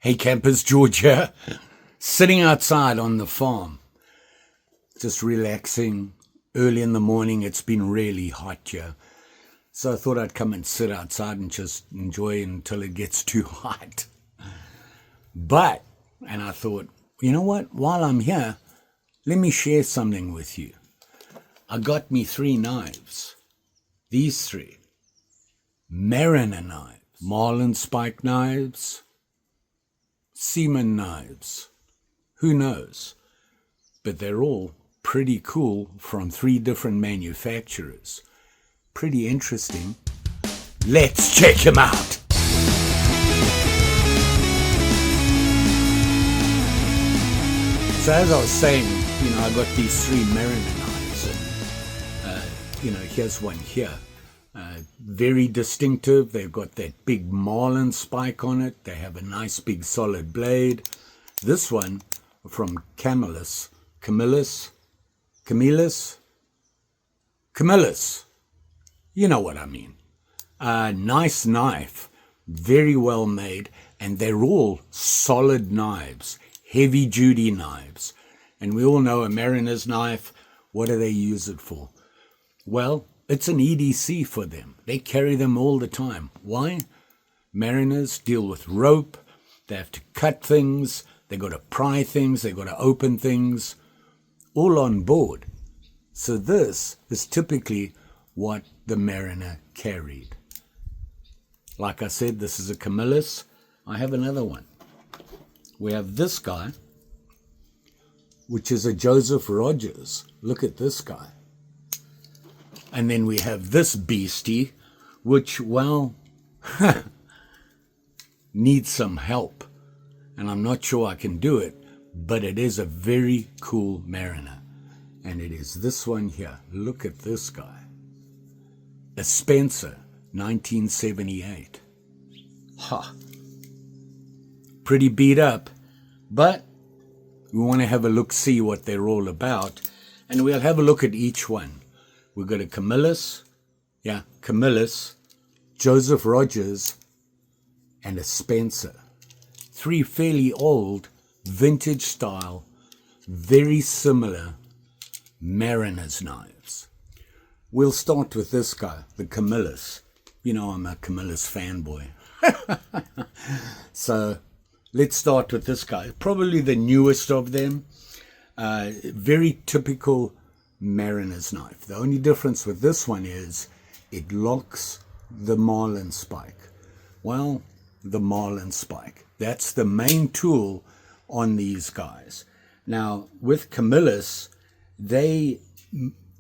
Hey campers, George here, sitting outside on the farm, just relaxing. Early in the morning, it's been really hot here, so I thought I'd come and sit outside and just enjoy until it gets too hot. And I thought, you know what, while I'm here, let me share something with you. I got me 3 knives, these 3, Mariner knives, Marlin spike knives, seaman knives, who knows, but they're all pretty cool from 3 different manufacturers. Pretty interesting. Let's check them out. So as I was saying, I got these 3 Mariner knives, and here's one here. Very distinctive. They've got that big Marlin spike on it. They have a nice big solid blade. This one from Camillus. You know what I mean. Nice knife, very well made, and they're all solid knives, heavy duty knives. And we all know a mariner's knife, what do they use it for? Well, it's an EDC for them. They carry them all the time. Why? Mariners deal with rope. They have to cut things. They got to pry things. They got to open things, all on board. So this is typically what the Mariner carried. Like I said, this is a Camillus. I have another one. We have this guy, which is a Joseph Rogers. Look at this guy. And then we have this beastie, which, well, needs some help. And I'm not sure I can do it, but it is a very cool Mariner. And it is this one here. Look at this guy. A Spencer, 1978. Ha! Pretty beat up, but we want to have a look, see what they're all about. And we'll have a look at each one. We've got a Camillus, Joseph Rogers, and a Spencer. 3 fairly old, vintage style, very similar Mariner's knives. We'll start with this guy, the Camillus. You know I'm a Camillus fanboy. So let's start with this guy. Probably the newest of them. Very typical Mariner's knife. The only difference with this one is it locks the Marlin spike. Well, the Marlin spike. That's the main tool on these guys. Now, with Camillus, they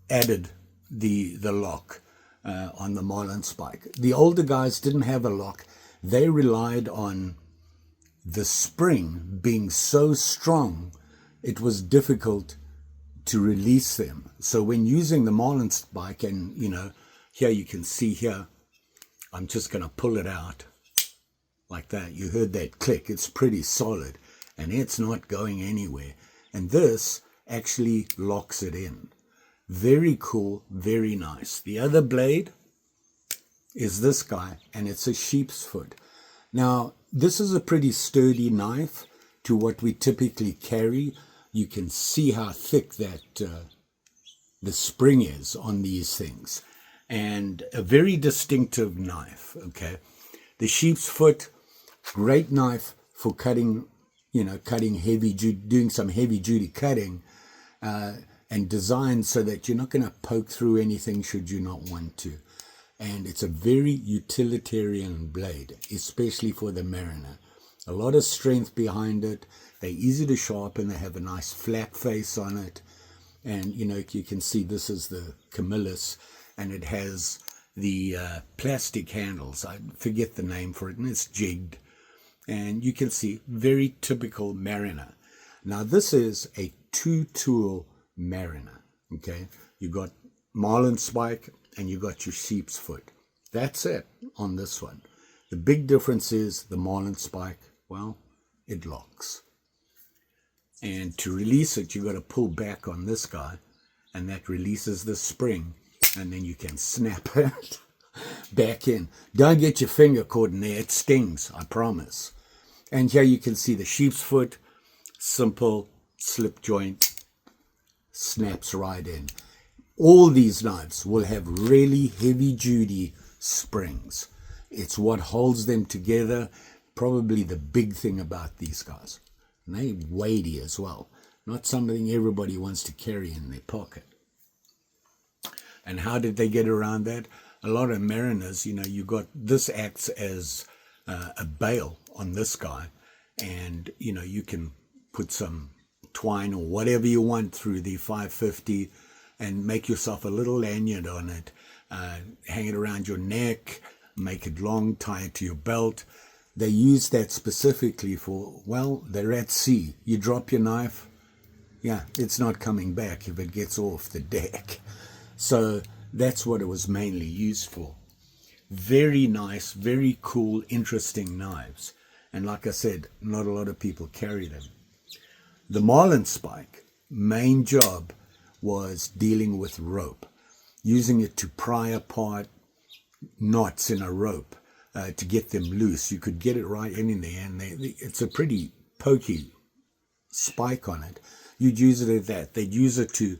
added the lock on the Marlin spike. The older guys didn't have a lock. They relied on the spring being so strong, it was difficult to release them. So when using the Marlin spike, and here you can see here, I'm just going to pull it out like that. You heard that click. It's pretty solid and it's not going anywhere. And this actually locks it in. Very cool, very nice. The other blade is this guy, and it's a sheep's foot. Now, this is a pretty sturdy knife to what we typically carry. You can see how thick that the spring is on these things. And a very distinctive knife, okay? The sheep's foot, great knife for cutting, cutting heavy duty, doing some heavy duty cutting, and designed so that you're not going to poke through anything should you not want to. And it's a very utilitarian blade, especially for the Mariner. A lot of strength behind it. They're easy to sharpen. They have a nice flat face on it. And, you can see this is the Camillus, and it has the plastic handles. I forget the name for it, and it's jigged. And you can see, very typical Mariner. Now, this is a 2-tool Mariner, okay? You got Marlin spike, and you got your sheep's foot. That's it on this one. The big difference is the Marlin spike, well, it locks. And to release it, you got to pull back on this guy, and that releases the spring, and then you can snap it back in. Don't get your finger caught in there. It stings, I promise. And here you can see the sheep's foot, simple slip joint, snaps right in. All these knives will have really heavy duty springs. It's what holds them together. Probably the big thing about these guys. And they're weighty as well. Not something everybody wants to carry in their pocket. And how did they get around that? A lot of mariners, you got this acts as a bail on this guy. And, you can put some twine or whatever you want through the 550 and make yourself a little lanyard on it. Hang it around your neck, make it long, tie it to your belt. They use that specifically for, well, they're at sea. You drop your knife, yeah, it's not coming back if it gets off the deck. So that's what it was mainly used for. Very nice, very cool, interesting knives. And like I said, not a lot of people carry them. The Marlin spike, main job was dealing with rope, using it to pry apart knots in a rope to get them loose. You could get it right in there, and it's a pretty pokey spike on it. You'd use it at that. They'd use it to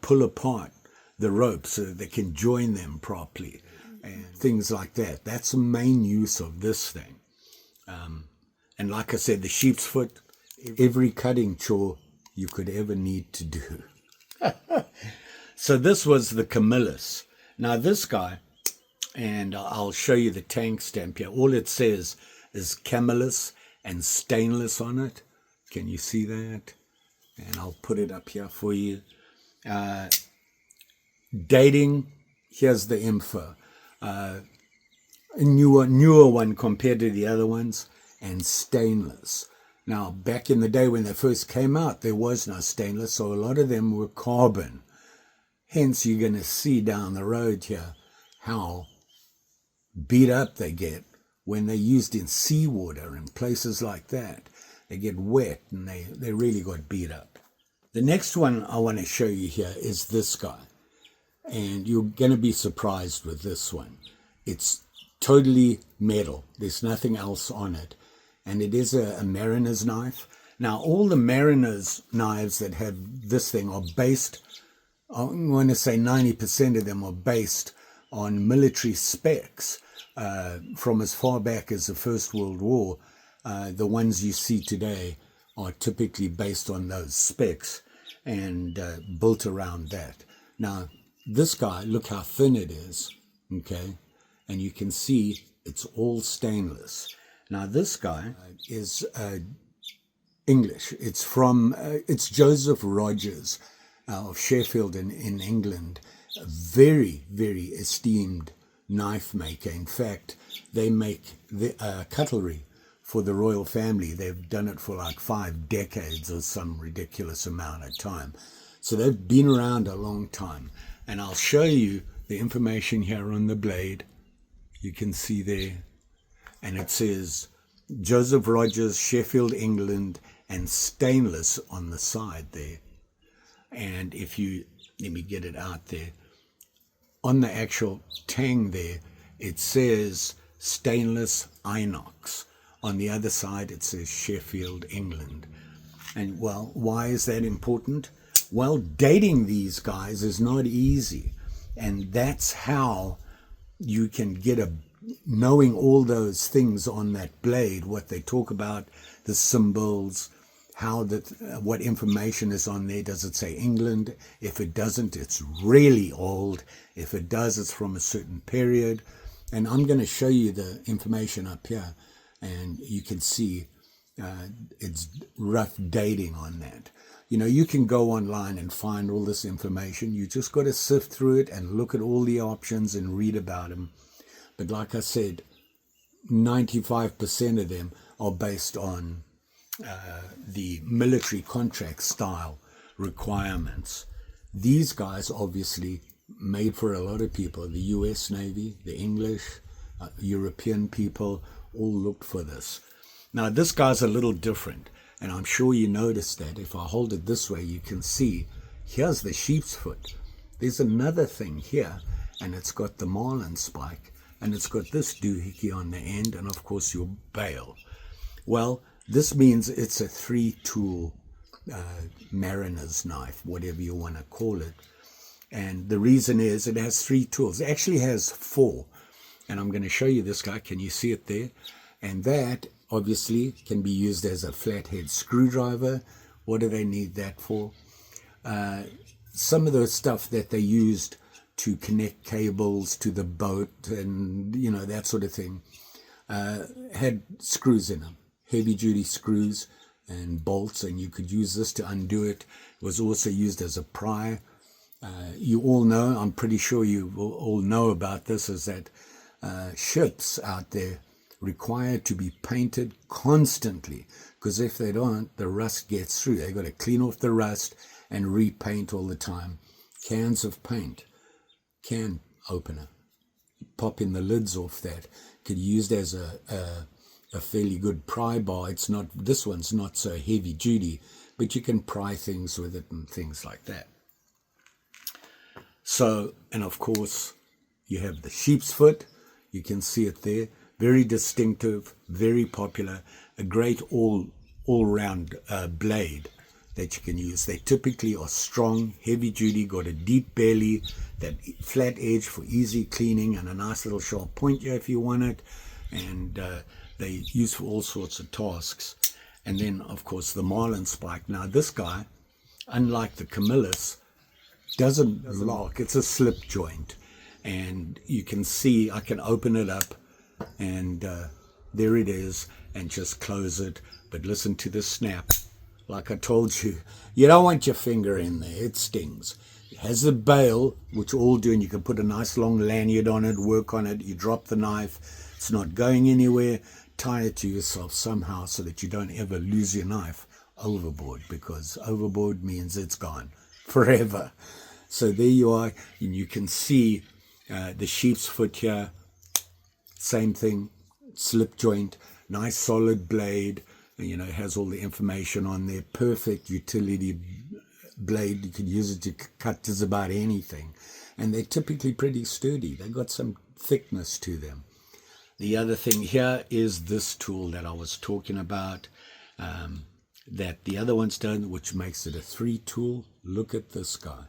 pull apart the rope so that they can join them properly and things like that. That's the main use of this thing. And like I said, the sheep's foot, every cutting chore you could ever need to do. So this was the Camillus. Now this guy, and I'll show you the tank stamp here. All it says is Camillus and stainless on it. Can you see that? And I'll put it up here for you. Dating, here's the info. A newer one compared to the other ones, and stainless. Now, back in the day when they first came out, there was no stainless, so a lot of them were carbon. Hence, you're going to see down the road here how beat up they get when they're used in seawater and places like that. They get wet and they really got beat up. The next one I want to show you here is this guy. And you're going to be surprised with this one. It's totally metal. There's nothing else on it. And it is a mariner's knife. Now, all the mariner's knives that have this thing are based, I want to say 90% of them are based on military specs from as far back as the First World War. The ones you see today are typically based on those specs and built around that. Now, this guy, look how thin it is, okay? And you can see it's all stainless. Now, this guy is English. It's Joseph Rogers of Sheffield in England. A very, very esteemed knife maker. In fact, they make the cutlery for the royal family. They've done it for like 5 decades or some ridiculous amount of time. So they've been around a long time. And I'll show you the information here on the blade. You can see there. And it says Joseph Rogers, Sheffield, England, and stainless on the side there. And if you, let me get it out there. On the actual tang there, it says stainless inox. On the other side, it says Sheffield, England. And well, why is that important? Well, dating these guys is not easy. And that's how you can get knowing all those things on that blade, what they talk about, the symbols, what information is on there. Does it say England? If it doesn't, it's really old. If it does, it's from a certain period. And I'm going to show you the information up here, and you can see it's rough dating on that. You can go online and find all this information. You just got to sift through it and look at all the options and read about them. But like I said, 95% of them are based on the military contract style requirements. These guys obviously made for a lot of people. The US Navy, the English, European people all looked for this. Now this guy's a little different, and I'm sure you noticed that. If I hold it this way, you can see here's the sheep's foot. There's another thing here, and it's got the Marlin spike, and it's got this doohickey on the end, and of course your bail. Well, this means it's a 3-tool mariner's knife, whatever you want to call it. And the reason is it has 3 tools. It actually has 4. And I'm going to show you this guy. Can you see it there? And that obviously can be used as a flathead screwdriver. What do they need that for? Some of the stuff that they used to connect cables to the boat and, you know, that sort of thing, had screws in them, heavy duty screws and bolts, and you could use this to undo it. It was also used as a pry. You all know, I'm pretty sure you all know about this, is that ships out there required to be painted constantly, because if they don't, the rust gets through. They've got to clean off the rust and repaint all the time. Cans of paint, can opener, popping the lids off that, could be used as a fairly good pry bar. It's not, this one's not so heavy duty, but you can pry things with it and things like that. So, and of course, you have the sheep's foot. You can see it there. Very distinctive, very popular, a great all-round blade that you can use. They typically are strong, heavy duty, got a deep belly, that flat edge for easy cleaning, and a nice little sharp point here if you want it. And they use for all sorts of tasks. And then, of course, the Marlin spike. Now, this guy, unlike the Camillus, doesn't lock. It's a slip joint. And you can see, I can open it up, and there it is, and just close it. But listen to the snap. Like I told you, you don't want your finger in there. It stings. It has the bail, which all do, and you can put a nice long lanyard on it, work on it. You drop the knife. It's not going anywhere. Tie it to yourself somehow so that you don't ever lose your knife overboard, because overboard means it's gone forever. So there you are, and you can see the sheep's foot here. Same thing, slip joint, nice solid blade. You know, it has all the information on there. Perfect utility blade. You could use it to cut just about anything. And they're typically pretty sturdy. They've got some thickness to them. The other thing here is this tool that I was talking about, that the other ones don't, which makes it a 3-tool. Look at this guy.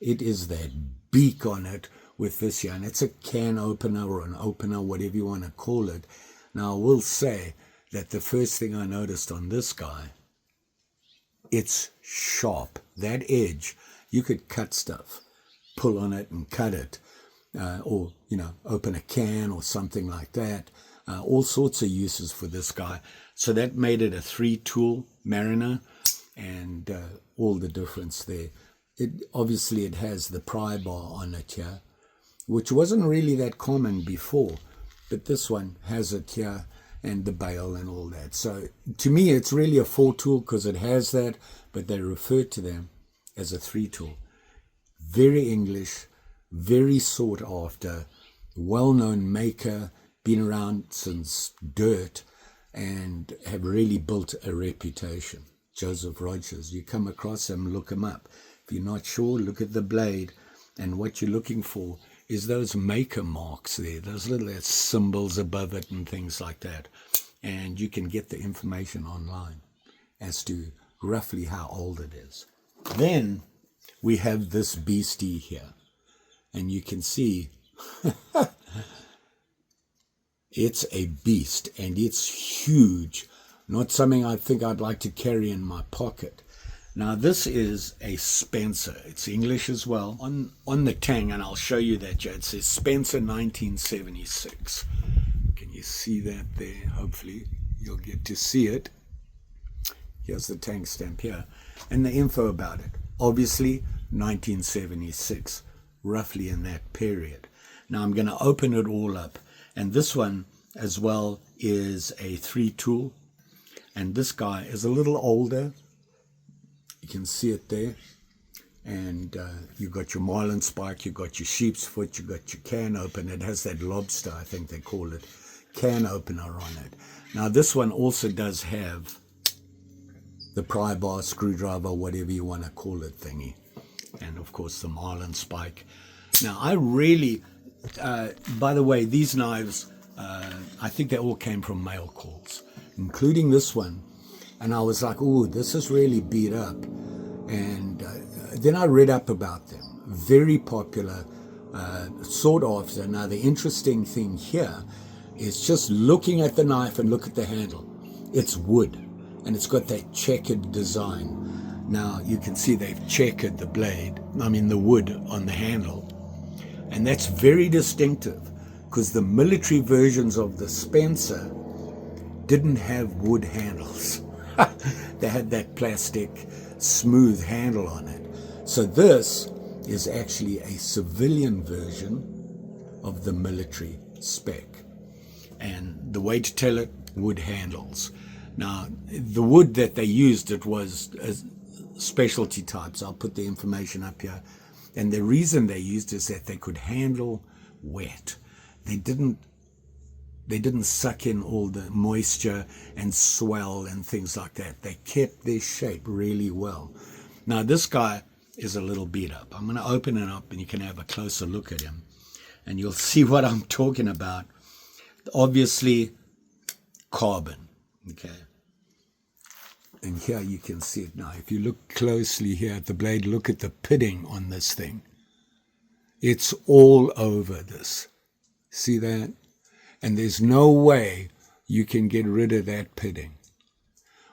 It is that beak on it with this here. And it's a can opener or an opener, whatever you want to call it. Now, I will say that the first thing I noticed on this guy, it's sharp. That edge, you could cut stuff, pull on it and cut it, or, you know, open a can or something like that. All sorts of uses for this guy. So that made it a 3-tool Mariner, and all the difference there. Obviously, it has the pry bar on it here, which wasn't really that common before, but this one has it here, and the bail and all that. So to me, it's really a 4-tool because it has that, but they refer to them as a 3-tool. Very English, very sought after, well-known maker, been around since dirt, and have really built a reputation. Joseph Rogers, you come across him, look him up. If you're not sure, look at the blade, and what you're looking for is those maker marks there, those little symbols above it and things like that. And you can get the information online as to roughly how old it is. Then we have this beastie here, and you can see it's a beast, and it's huge. Not something I think I'd like to carry in my pocket. Now, this is a Spencer. It's English as well. On the tang, and I'll show you that, it says Spencer 1976. Can you see that there? Hopefully, you'll get to see it. Here's the tang stamp here. And the info about it. Obviously, 1976, roughly in that period. Now, I'm going to open it all up. And this one, as well, is a 3-tool. And this guy is a little older. You can see it there, and you've got your Marlin spike, you've got your sheep's foot, you've got your can opener. It has that lobster, I think they call it, can opener on it. Now this one also does have the pry bar, screwdriver, whatever you want to call it thingy, and of course the Marlin spike. Now I really, by the way, these knives, I think they all came from mail calls. including this one. And I was like, oh, this is really beat up. And then I read up about them. Very popular, sought after. Now, the interesting thing here is just looking at the knife and look at the handle. It's wood, and it's got that checkered design. Now, you can see they've checkered the blade, the wood on the handle. And that's very distinctive, because the military versions of the Spencer didn't have wood handles. They had that plastic smooth handle on it. So this is actually a civilian version of the military spec. And the way to tell it, wood handles. Now, the wood that they used, it was specialty types. I'll put the information up here. And the reason they used is that they could handle wet. They didn't suck in all the moisture and swell and things like that. They kept their shape really well. Now, this guy is a little beat up. I'm going to open it up and you can have a closer look at him. And you'll see what I'm talking about. Obviously, carbon. Okay. And here you can see it now. If you look closely here at the blade, look at the pitting on this thing. It's all over this. See that? And there's no way you can get rid of that pitting.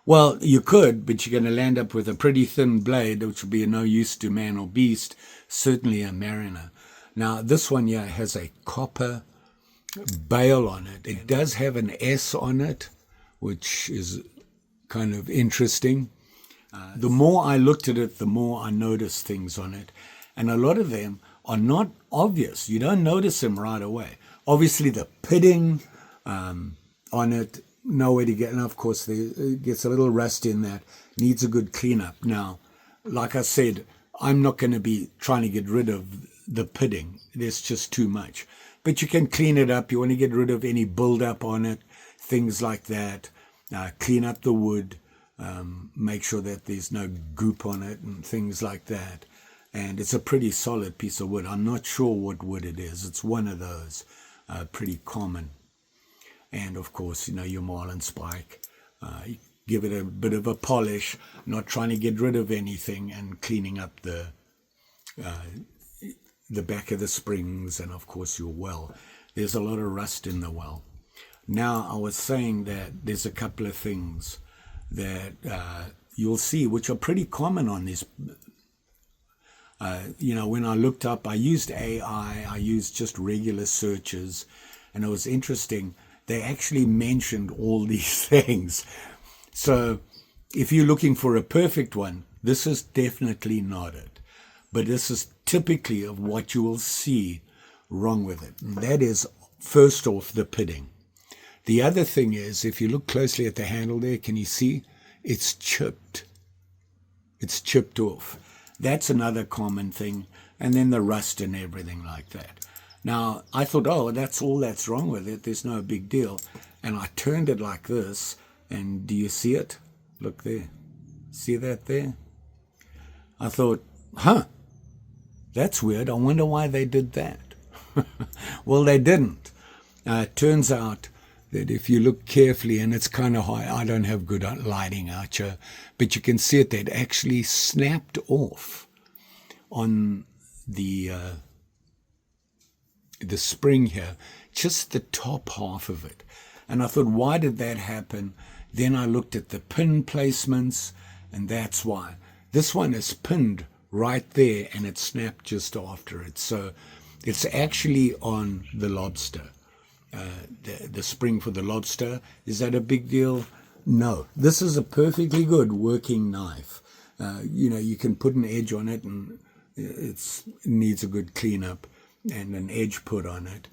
Well, you could, but you're going to land up with a pretty thin blade, which will be of no use to man or beast, certainly a mariner. Now, this one here has a copper bail on it. It does have an S on it, which is kind of interesting. The more I looked at it, the more I noticed things on it. And a lot of them are not obvious. You don't notice them right away. Obviously, the pitting on it, nowhere to get. And of course, it gets a little rust in that. Needs a good cleanup. Now, like I said, I'm not going to be trying to get rid of the pitting. There's just too much. But you can clean it up. You want to get rid of any buildup on it, things like that. Clean up the wood. Make sure that there's no goop on it and things like that. And it's a pretty solid piece of wood. I'm not sure what wood it is. It's one of those, pretty common. And of course, your marlin spike. Give it a bit of a polish, not trying to get rid of anything, and cleaning up the back of the springs, and of course your well. There's a lot of rust in the well. Now, I was saying that there's a couple of things that you'll see, which are pretty common on this. When I looked up, I used AI, I used just regular searches, and it was interesting. They actually mentioned all these things. So if you're looking for a perfect one, this is definitely not it. But this is typically of what you will see wrong with it. And that is, first off, the pitting. The other thing is, if you look closely at the handle there, can you see? It's chipped. It's chipped off. That's another common thing. And then the rust and everything like that. Now, I thought, oh, that's all that's wrong with it. There's no big deal. And I turned it like this. And do you see it? Look there. See that there? I thought, that's weird. I wonder why they did that. Well, they didn't. It turns out that if you look carefully, and it's kind of high, I don't have good lighting out here, but you can see it, they'd actually snapped off on the spring here, just the top half of it. And I thought, why did that happen? Then I looked at the pin placements, and that's why. This one is pinned right there, and it snapped just after it. So it's actually on the lobster. The spring for the lobster. Is that a big deal? No. This is a perfectly good working knife. You can put an edge on it, and it needs a good cleanup and an edge put on it.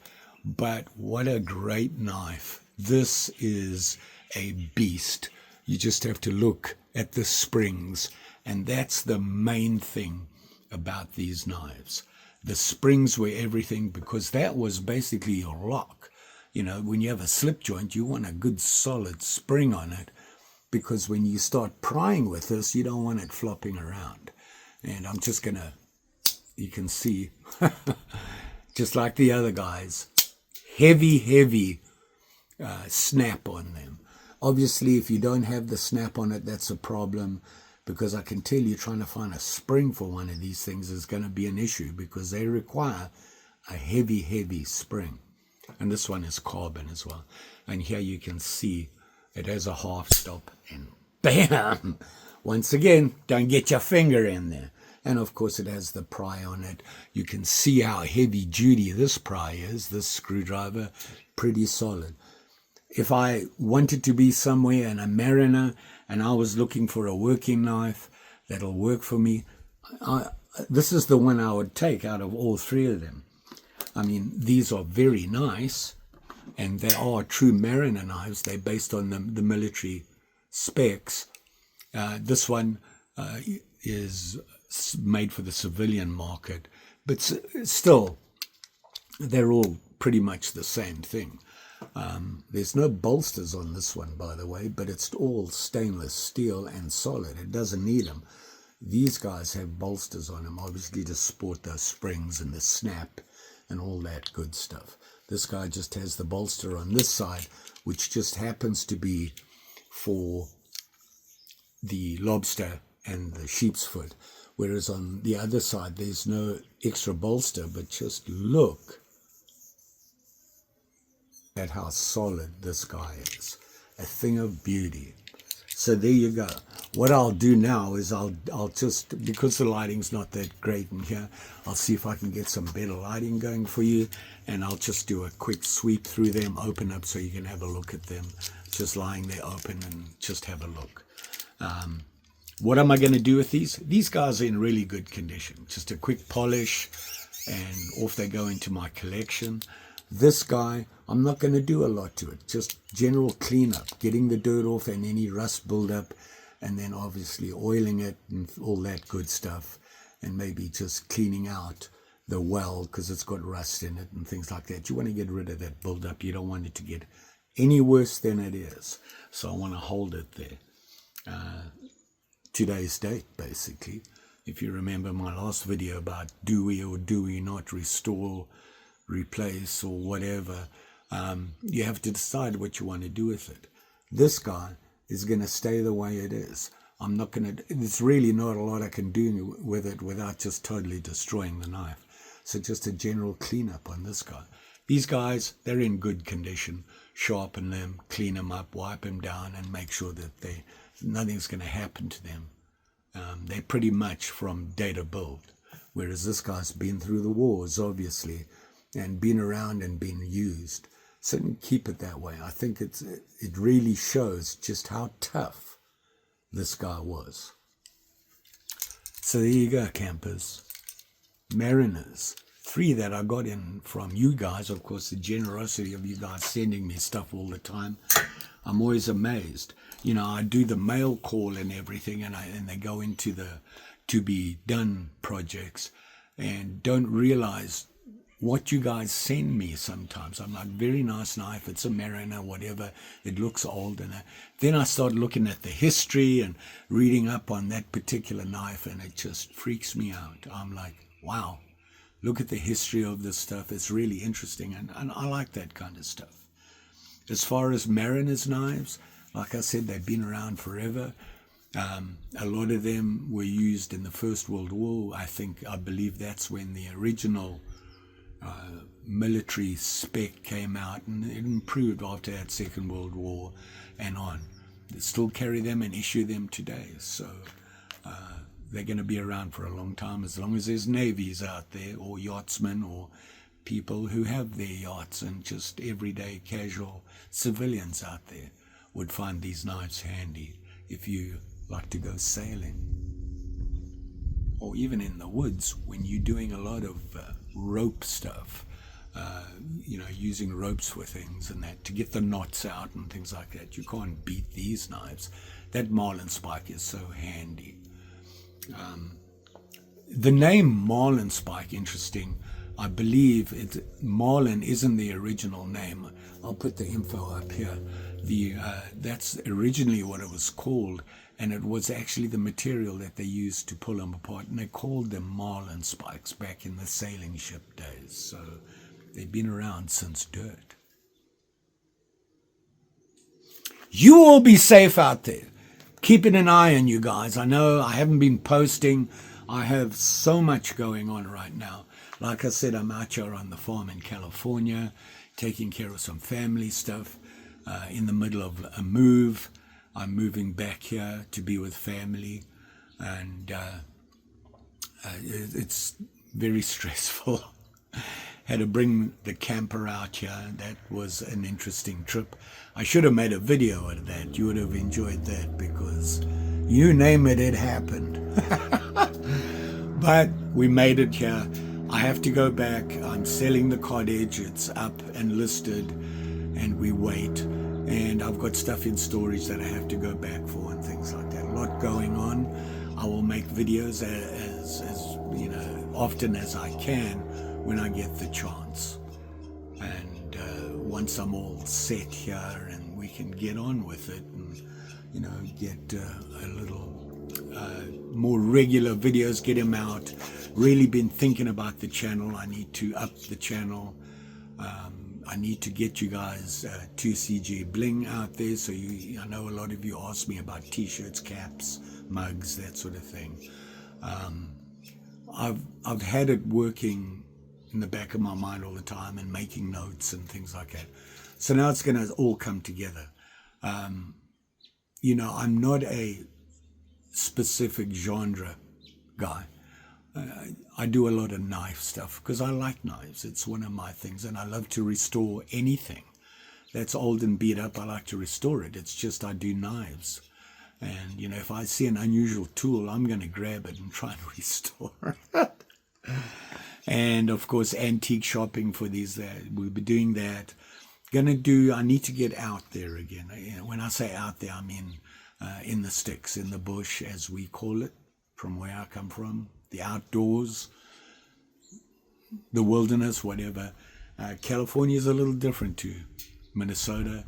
But what a great knife. This is a beast. You just have to look at the springs, and that's the main thing about these knives. The springs were everything, because that was basically your lock. When you have a slip joint, you want a good solid spring on it, because when you start prying with this, you don't want it flopping around. And I'm just you can see, just like the other guys, heavy snap on them. Obviously, if you don't have the snap on it, that's a problem, because I can tell you trying to find a spring for one of these things is going to be an issue, because they require a heavy spring. And this one is carbon as well. And here you can see it has a half stop, and bam! Once again, don't get your finger in there. And of course it has the pry on it. You can see how heavy duty this pry is, this screwdriver, pretty solid. If I wanted to be somewhere in a Mariner and I was looking for a working knife that'll work for me, this is the one I would take out of all three of them. I mean, these are very nice, and they are true Mariner knives. They're based on the military specs. This one is made for the civilian market, but still, they're all pretty much the same thing. There's no bolsters on this one, by the way, but it's all stainless steel and solid. It doesn't need them. These guys have bolsters on them, obviously, to support those springs and the snap and all that good stuff. This guy just has the bolster on this side, which just happens to be for the lobster and the sheep's foot, whereas on the other side there's no extra bolster. But just look at how solid this guy is. A thing of beauty. So there you go. What I'll do now is I'll just, because the lighting's not that great in here, I'll see if I can get some better lighting going for you, and I'll just do a quick sweep through them, open up so you can have a look at them, just lying there open, and just have a look. What am I going to do with these? These guys are in really good condition. Just a quick polish, and off they go into my collection. This guy, I'm not going to do a lot to it. Just general cleanup, getting the dirt off and any rust buildup, and then obviously oiling it and all that good stuff, and maybe just cleaning out the well because it's got rust in it and things like that. You want to get rid of that buildup. You don't want it to get any worse than it is. So I want to hold it there. Today's date, basically. If you remember my last video about do we or do we not restore, replace, or whatever, you have to decide what you want to do with it. This guy is going to stay the way it is. I'm not going to, there's really not a lot I can do with it without just totally destroying the knife. So just a general cleanup on this guy. These guys, they're in good condition. Sharpen them, clean them up, wipe them down, and make sure that nothing's going to happen to them. They're pretty much from date of build, whereas this guy's been through the wars, obviously, and been around and been used. So keep it that way. I think it really shows just how tough this guy was. So there you go, campers. Mariners. 3 that I got in from you guys. Of course, the generosity of you guys sending me stuff all the time. I'm always amazed. You know, I do the mail call and everything, and they go into the to be done projects and don't realize what you guys send me sometimes. I'm like, very nice knife, it's a Mariner, whatever, it looks old. And then I start looking at the history and reading up on that particular knife, and it just freaks me out. I'm like, wow, look at the history of this stuff. It's really interesting, and I like that kind of stuff. As far as Mariner's knives, like I said, they've been around forever. A lot of them were used in the First World War. I believe that's when the original military spec came out, and it improved after that Second World War and on. They still carry them and issue them today. So they're going to be around for a long time, as long as there's navies out there, or yachtsmen, or people who have their yachts, and just everyday casual civilians out there would find these knives handy if you like to go sailing, or even in the woods when you're doing a lot of rope stuff, using ropes for things and that to get the knots out and things like that. You can't beat these knives. That Marlin spike is so handy. The name Marlin spike, interesting. I believe Marlin isn't the original name. I'll put the info up here. That's originally what it was called, and it was actually the material that they used to pull them apart, and they called them Marlin spikes back in the sailing ship days. So they've been around since dirt. You all be safe out there. Keeping an eye on you guys. I know I haven't been posting. I have so much going on right now. Like I said, I'm out here on the farm in California, taking care of some family stuff, in the middle of a move. I'm moving back here to be with family, and it's very stressful. Had to bring the camper out here. That was an interesting trip. I should have made a video of that. You would have enjoyed that, because you name it, it happened. But we made it here. I have to go back. I'm selling the cottage. It's up and listed, and we wait. And I've got stuff in storage that I have to go back for and things like that. A lot going on. I will make videos as you know, often as I can when I get the chance. And once I'm all set here and we can get on with it, and you know, get a little more regular videos, get them out. Really been thinking about the channel. I need to up the channel. I need to get you guys 2CG bling out there. So I know a lot of you ask me about t-shirts, caps, mugs, that sort of thing. I've had it working in the back of my mind all the time, and making notes and things like that. So now it's going to all come together. You know, I'm not a specific genre guy. I do a lot of knife stuff because I like knives. It's one of my things, and I love to restore anything that's old and beat up. I like to restore it. It's just I do knives. And, you know, if I see an unusual tool, I'm going to grab it and try and restore it. And, of course, antique shopping for these. We'll be doing that. I need to get out there again. When I say out there, I mean in the sticks, in the bush, as we call it, from where I come from. The outdoors, the wilderness, whatever. California is a little different to Minnesota.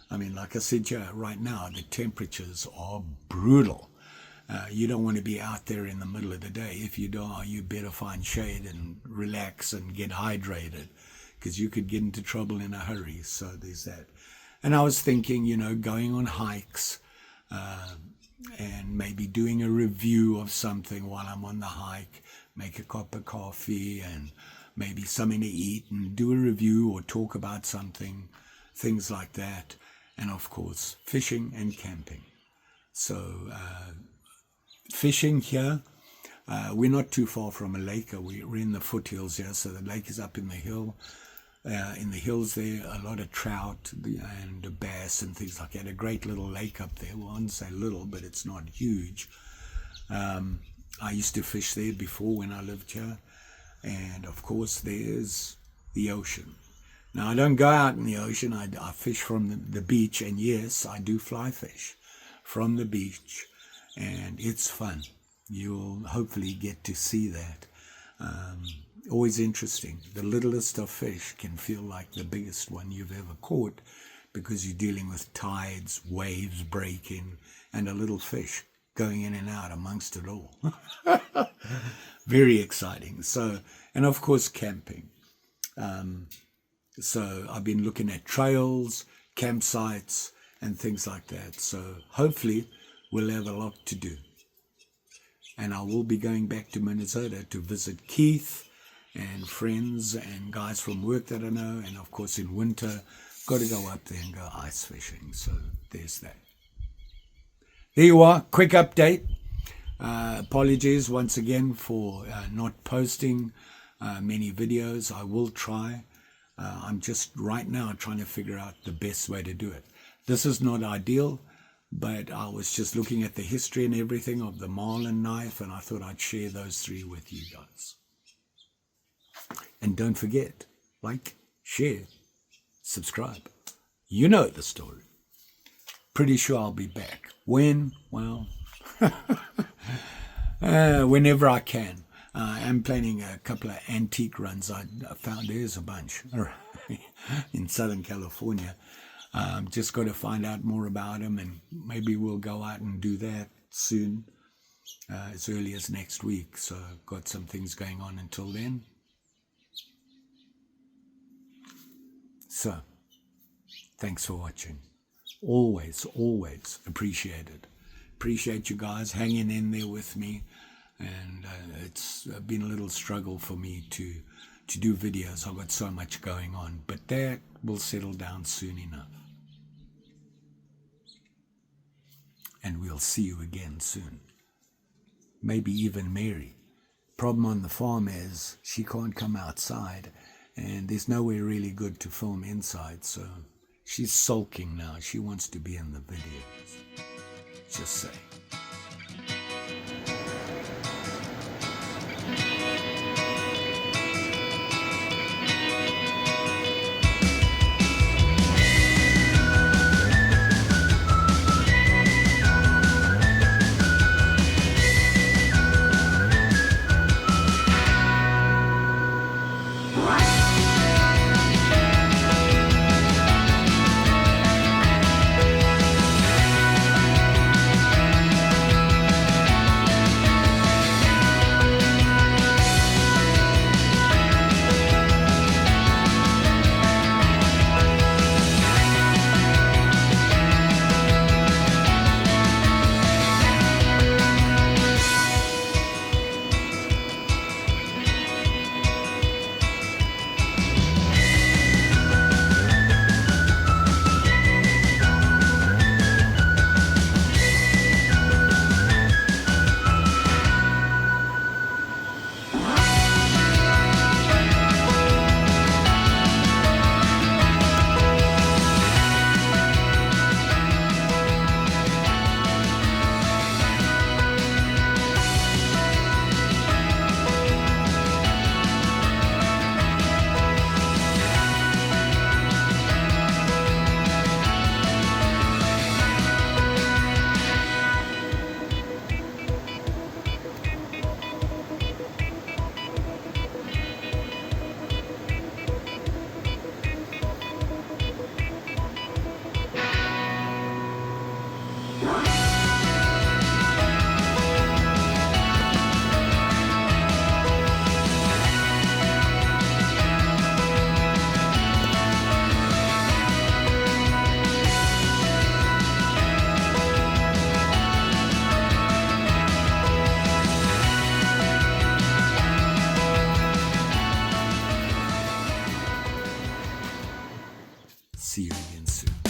I mean, like I said, right now, the temperatures are brutal. You don't want to be out there in the middle of the day. If you do, you better find shade and relax and get hydrated, because you could get into trouble in a hurry. So there's that. And I was thinking, you know, going on hikes, and maybe doing a review of something while I'm on the hike, make a cup of coffee and maybe something to eat, and do a review or talk about something, things like that. And of course, fishing and camping. So fishing here, we're not too far from a lake. We're in the foothills here, so the lake is up in the hill. In the hills there, a lot of trout and bass and things like that. A great little lake up there. Well, I wouldn't say little, but it's not huge. I used to fish there before when I lived here. And of course, there's the ocean. Now, I don't go out in the ocean. I fish from the beach. And yes, I do fly fish from the beach. And it's fun. You'll hopefully get to see that. Always interesting. The littlest of fish can feel like the biggest one you've ever caught, because you're dealing with tides, waves breaking, and a little fish going in and out amongst it all. Very exciting. So, and of course, camping. So I've been looking at trails, campsites, and things like that. So hopefully we'll have a lot to do. And I will be going back to Minnesota to visit Keith and friends and guys from work that I know. And of course, in winter, got to go up there and go ice fishing. So there's that. There you are. Quick update. Apologies once again for not posting many videos. I will try. I'm just right now trying to figure out the best way to do it. This is not ideal, but I was just looking at the history and everything of the Marlin knife, and I thought I'd share those three with you guys. And don't forget, like, share, subscribe. You know the story. Pretty sure I'll be back. When? Well, whenever I can. I'm planning a couple of antique runs. I found there's a bunch in Southern California. Just got to find out more about them, and maybe we'll go out and do that soon, as early as next week. So I've got some things going on until then. So, thanks for watching. Always appreciated. Appreciate you guys hanging in there with me. And it's been a little struggle for me to do videos. I've got so much going on, but that will settle down soon enough. And we'll see you again soon. Maybe even Mary. Problem on the farm is she can't come outside, and there's nowhere really good to film inside, so she's sulking now. She wants to be in the videos. Just say. See you again soon.